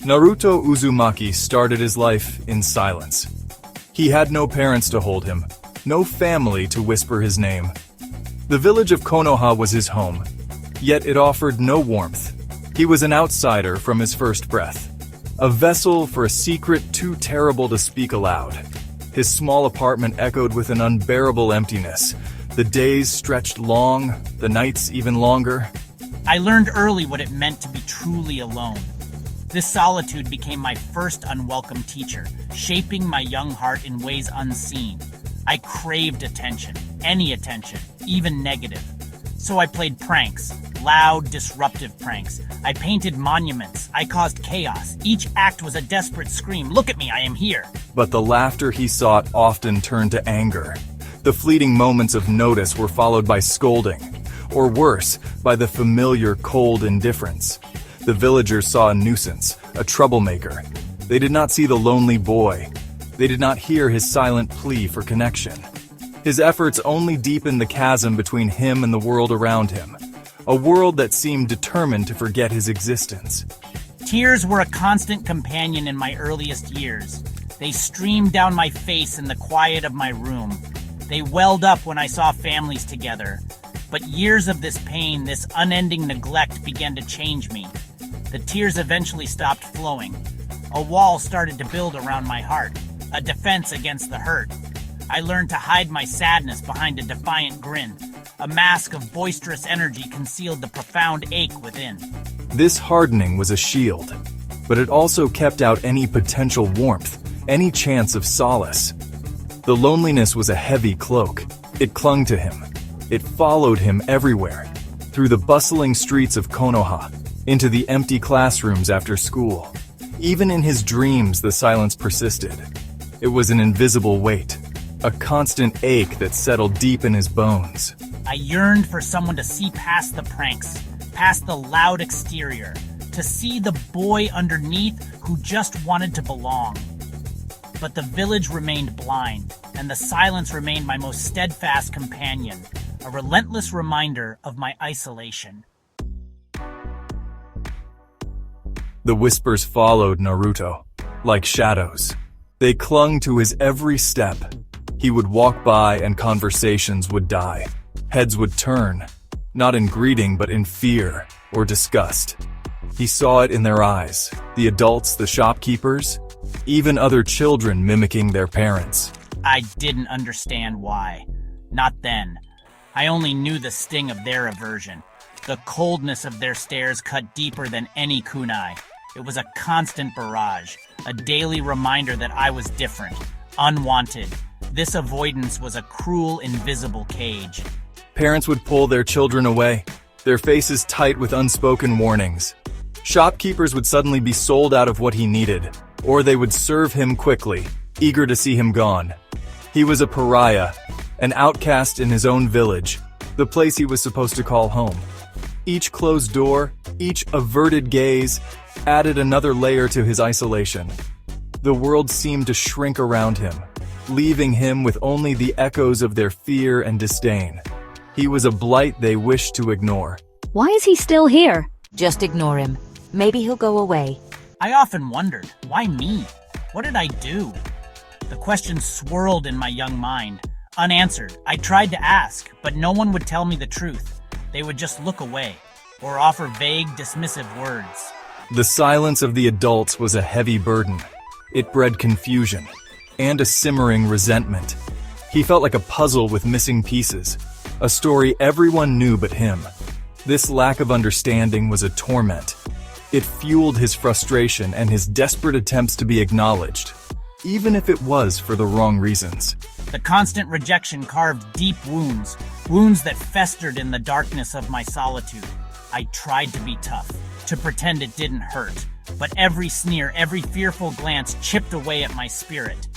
Naruto Uzumaki started his life in silence. He had no parents to hold him, no family to whisper his name. The village of Konoha was his home, yet it offered no warmth. He was an outsider from his first breath, a vessel for a secret too terrible to speak aloud. His small apartment echoed with an unbearable emptiness. The days stretched long, the nights even longer. I learned early what it meant to be truly alone. This solitude became my first unwelcome teacher, shaping my young heart in ways unseen. I craved attention, any attention, even negative. So I played pranks, loud, disruptive pranks. I painted monuments. I caused chaos. Each act was a desperate scream, "Look at me, I am here." But the laughter he sought often turned to anger. The fleeting moments of notice were followed by scolding, or worse, by the familiar cold indifference. The villagers saw a nuisance, a troublemaker. They did not see the lonely boy. They did not hear his silent plea for connection. His efforts only deepened the chasm between him and the world around him, a world that seemed determined to forget his existence. Tears were a constant companion in my earliest years. They streamed down my face in the quiet of my room. They welled up when I saw families together. But years of this pain, this unending neglect began to change me. The tears eventually stopped flowing. A wall started to build around my heart, a defense against the hurt. I learned to hide my sadness behind a defiant grin. A mask of boisterous energy concealed the profound ache within. This hardening was a shield, but it also kept out any potential warmth, any chance of solace. The loneliness was a heavy cloak. It clung to him. It followed him everywhere, through the bustling streets of Konoha, into the empty classrooms after school. Even in his dreams, the silence persisted. It was an invisible weight, a constant ache that settled deep in his bones. I yearned for someone to see past the pranks, past the loud exterior, to see the boy underneath who just wanted to belong. But the village remained blind, and the silence remained my most steadfast companion, a relentless reminder of my isolation. The whispers followed Naruto, like shadows. They clung to his every step. He would walk by and conversations would die. Heads would turn, not in greeting but in fear or disgust. He saw it in their eyes, the adults, the shopkeepers, even other children mimicking their parents. I didn't understand why. Not then. I only knew the sting of their aversion. The coldness of their stares cut deeper than any kunai. It was a constant barrage, a daily reminder that I was different, unwanted. This avoidance was a cruel, invisible cage. Parents would pull their children away, their faces tight with unspoken warnings. Shopkeepers would suddenly be sold out of what he needed, or they would serve him quickly, eager to see him gone. He was a pariah, an outcast in his own village, the place he was supposed to call home. Each closed door, each averted gaze, added another layer to his isolation. The world seemed to shrink around him, leaving him with only the echoes of their fear and disdain. He was a blight they wished to ignore. Why is he still here? Just ignore him. Maybe he'll go away. I often wondered, why me? What did I do? The questions swirled in my young mind, unanswered. I tried to ask, but no one would tell me the truth. They would just look away, or offer vague, dismissive words. The silence of the adults was a heavy burden. It bred confusion, and a simmering resentment. He felt like a puzzle with missing pieces, a story everyone knew but him. This lack of understanding was a torment. It fueled his frustration and his desperate attempts to be acknowledged, even if it was for the wrong reasons. The constant rejection carved deep wounds, wounds that festered in the darkness of my solitude. I tried to be tough, to pretend it didn't hurt, but every sneer, every fearful glance chipped away at my spirit.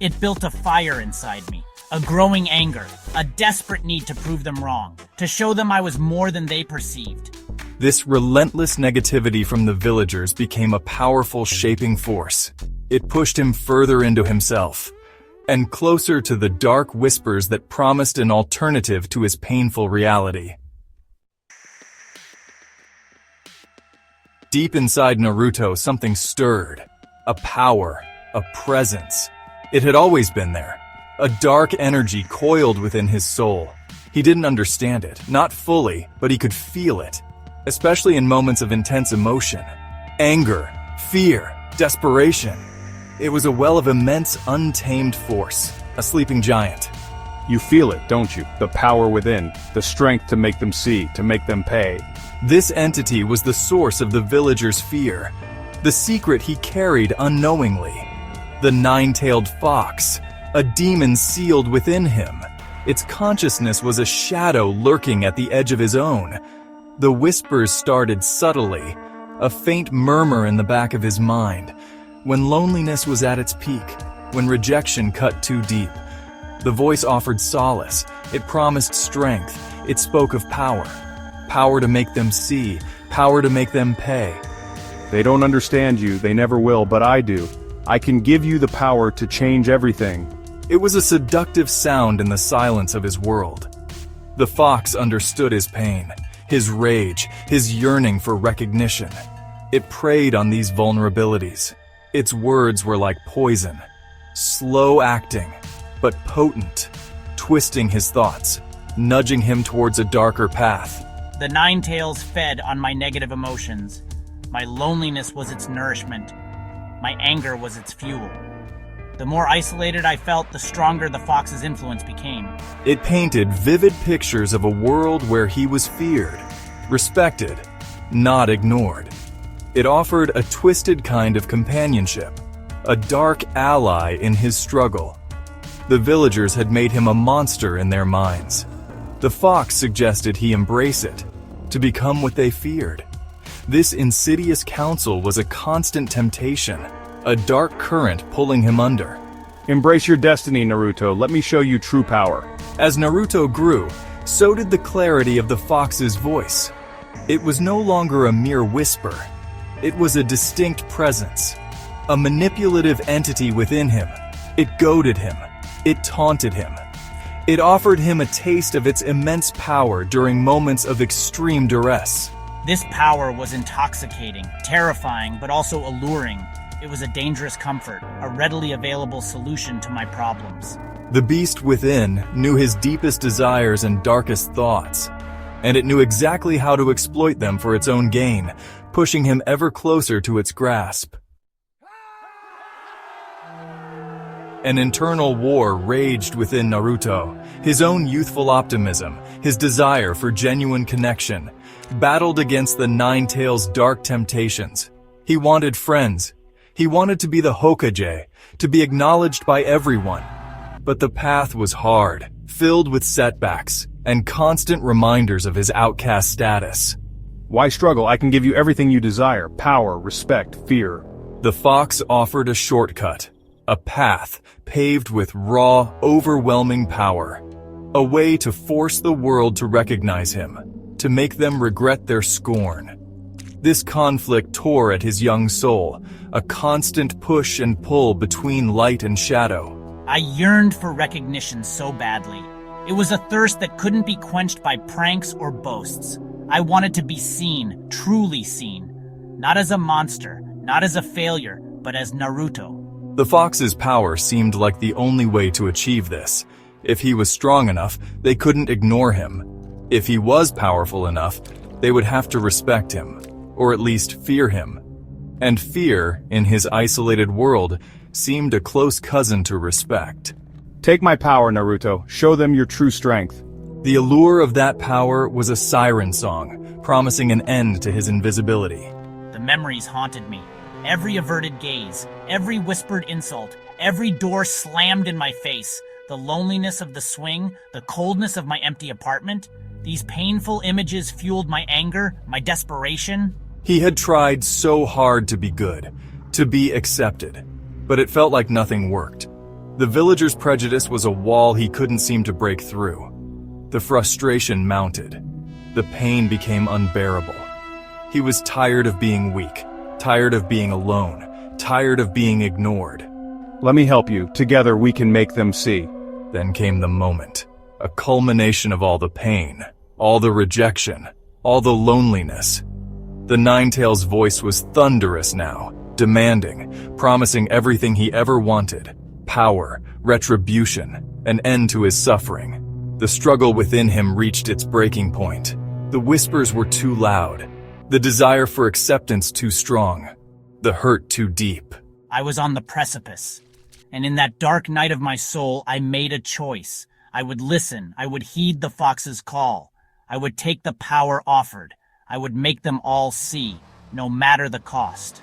It built a fire inside me, a growing anger, a desperate need to prove them wrong, to show them I was more than they perceived. This relentless negativity from the villagers became a powerful shaping force. It pushed him further into himself, and closer to the dark whispers that promised an alternative to his painful reality. Deep inside Naruto, something stirred. A power, a presence. It had always been there. A dark energy coiled within his soul. He didn't understand it, not fully, but he could feel it, especially in moments of intense emotion. Anger, fear, desperation. It was a well of immense, untamed force, a sleeping giant. You feel it, don't you? The power within, the strength to make them see, to make them pay. This entity was the source of the villagers' fear, the secret he carried unknowingly. The nine-tailed fox, a demon sealed within him. Its consciousness was a shadow lurking at the edge of his own. The whispers started subtly, a faint murmur in the back of his mind. When loneliness was at its peak, when rejection cut too deep, the voice offered solace. It promised strength. It spoke of power. Power to make them see, power to make them pay. They don't understand you, they never will, but I do. I can give you the power to change everything. It was a seductive sound in the silence of his world. The fox understood his pain, his rage, his yearning for recognition. It preyed on these vulnerabilities. Its words were like poison, slow acting, but potent, twisting his thoughts, nudging him towards a darker path. The nine tails fed on my negative emotions. My loneliness was its nourishment. My anger was its fuel. The more isolated I felt, the stronger the fox's influence became. It painted vivid pictures of a world where he was feared, respected, not ignored. It offered a twisted kind of companionship, a dark ally in his struggle. The villagers had made him a monster in their minds. The fox suggested he embrace it, to become what they feared. This insidious counsel was a constant temptation, a dark current pulling him under. Embrace your destiny, Naruto. Let me show you true power. As Naruto grew, so did the clarity of the fox's voice. It was no longer a mere whisper. It was a distinct presence, a manipulative entity within him. It goaded him. It taunted him. It offered him a taste of its immense power during moments of extreme duress. This power was intoxicating, terrifying, but also alluring. It was a dangerous comfort, a readily available solution to my problems. The beast within knew his deepest desires and darkest thoughts, and it knew exactly how to exploit them for its own gain, pushing him ever closer to its grasp. An internal war raged within Naruto. His own youthful optimism, his desire for genuine connection, battled against the Nine Tails' dark temptations. He wanted friends. He wanted to be the Hokage, to be acknowledged by everyone. But the path was hard, filled with setbacks, and constant reminders of his outcast status. Why struggle? I can give you everything you desire. Power, respect, fear. The fox offered a shortcut, a path paved with raw, overwhelming power. A way to force the world to recognize him, to make them regret their scorn. This conflict tore at his young soul, a constant push and pull between light and shadow. I yearned for recognition so badly. It was a thirst that couldn't be quenched by pranks or boasts. I wanted to be seen, truly seen. Not as a monster, not as a failure, but as Naruto. The fox's power seemed like the only way to achieve this. If he was strong enough, they couldn't ignore him. If he was powerful enough, they would have to respect him, or at least fear him. And fear, in his isolated world, seemed a close cousin to respect. Take my power, Naruto. Show them your true strength. The allure of that power was a siren song, promising an end to his invisibility. The memories haunted me. Every averted gaze, every whispered insult, every door slammed in my face, the loneliness of the swing, the coldness of my empty apartment. These painful images fueled my anger, my desperation. He had tried so hard to be good, to be accepted, but it felt like nothing worked. The villagers' prejudice was a wall he couldn't seem to break through. The frustration mounted. The pain became unbearable. He was tired of being weak, tired of being alone, tired of being ignored. Let me help you. Together we can make them see. Then came the moment, a culmination of all the pain, all the rejection, all the loneliness. The Ninetales' voice was thunderous now, demanding, promising everything he ever wanted: power, retribution, an end to his suffering. The struggle within him reached its breaking point. The whispers were too loud, the desire for acceptance too strong, the hurt too deep. I was on the precipice, and in that dark night of my soul, I made a choice. I would listen, I would heed the fox's call. I would take the power offered. I would make them all see, no matter the cost.